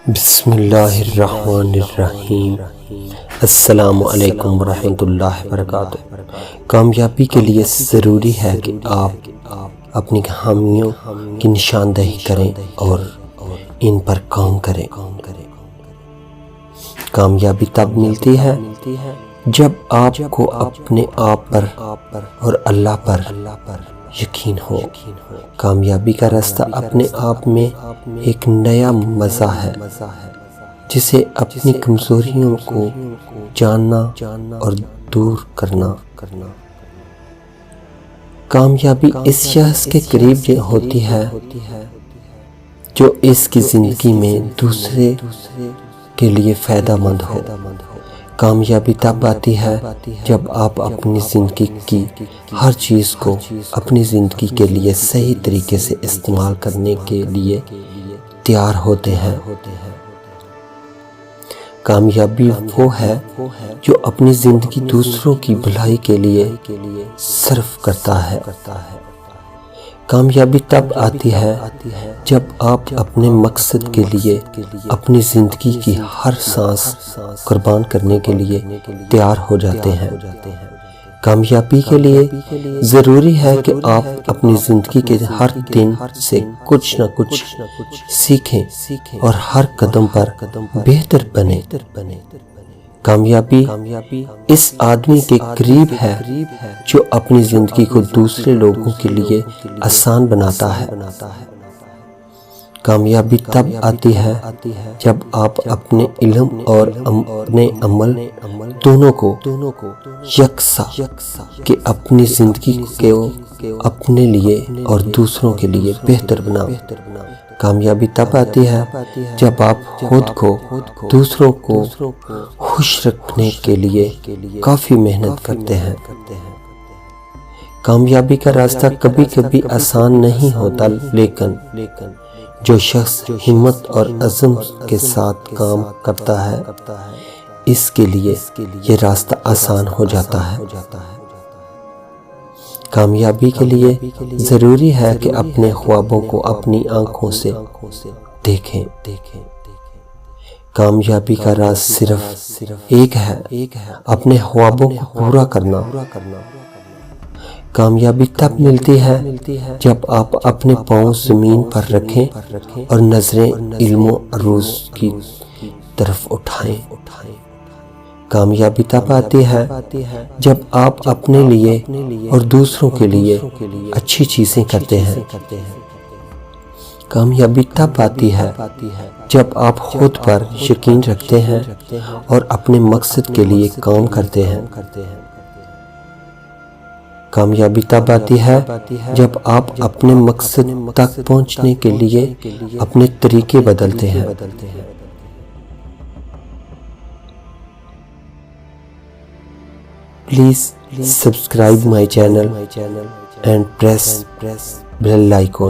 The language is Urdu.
بسم اللہ الرحمن الرحیم۔ السلام علیکم ورحمۃ اللہ وبرکاتہ۔ کامیابی کے لیے ضروری ہے کہ آپ اپنی خامیوں کی نشاندہی کریں اور ان پر کام کریں۔ کامیابی تب ملتی ہے جب آپ کو اپنے آپ پر اور اللہ پر یقین ہو۔ کامیابی کا راستہ اپنے آپ میں ایک نیا مزہ ہے، جسے اپنی کمزوریوں کو جاننا اور دور کرنا۔ کامیابی اس شخص کے قریب ہوتی ہے جو اس کی زندگی میں دوسرے کے لیے فائدہ مند ہو۔ کامیابی تب آتی ہے جب آپ اپنی زندگی کی ہر چیز کو اپنی زندگی کے لیے صحیح طریقے سے استعمال کرنے کے لیے تیار ہوتے ہیں۔ کامیابی وہ ہے جو اپنی زندگی دوسروں کی بھلائی کے لیے صرف کرتا ہے۔ کامیابی تب آتی ہے جب آپ اپنے مقصد کے لیے اپنی زندگی کی ہر سانس قربان کرنے کے لیے تیار ہو جاتے ہیں۔ کامیابی کے لیے ضروری ہے کہ آپ اپنی زندگی کے ہر دن سے کچھ نہ کچھ سیکھیں اور ہر قدم پر بہتر بنیں۔ کامیابی اس آدمی کے قریب ہے جو اپنی زندگی کو دوسرے لوگوں کے لیے آسان بناتا ہے۔ کامیابی تب آتی ہے جب آپ اپنے علم اور اپنے عمل دونوں کو یکساں کہ اپنی زندگی کو اپنے لیے اور دوسروں کے لیے بہتر بنائیں۔ کامیابی تب آتی ہے جب آپ خود کو دوسروں کو خوش رکھنے کے لیے کافی محنت کرتے ہیں۔ کامیابی کا راستہ کبھی کبھی آسان نہیں ہوتا، لیکن جو شخص ہمت اور عزم کے ساتھ کام کرتا ہے، اس کے لیے یہ راستہ آسان ہو جاتا ہے۔ کامیابی کے لیے ضروری ہے کہ اپنے خوابوں کو اپنی آنکھوں سے دیکھیں۔ کامیابی کا راز صرف ایک ہے، اپنے خوابوں کو پورا کرنا۔ کامیابی تب ملتی ہے جب آپ اپنے پاؤں زمین پر رکھیں اور نظریں علم و عروج کی طرف اٹھائیں۔ کامیابی تب آتی ہے جب آپ اپنے لیے اور دوسروں کے لیے اچھی چیزیں کرتے ہیں۔ کامیابی تب آتی ہے جب آپ خود پر یقین رکھتے ہیں اور اپنے مقصد کے لیے کام کرتے ہیں۔ کامیابی تب آتی ہے جب آپ اپنے مقصد تک پہنچنے کے لیے اپنے طریقے بدلتے ہیں۔ Please subscribe my channel and press bell icon.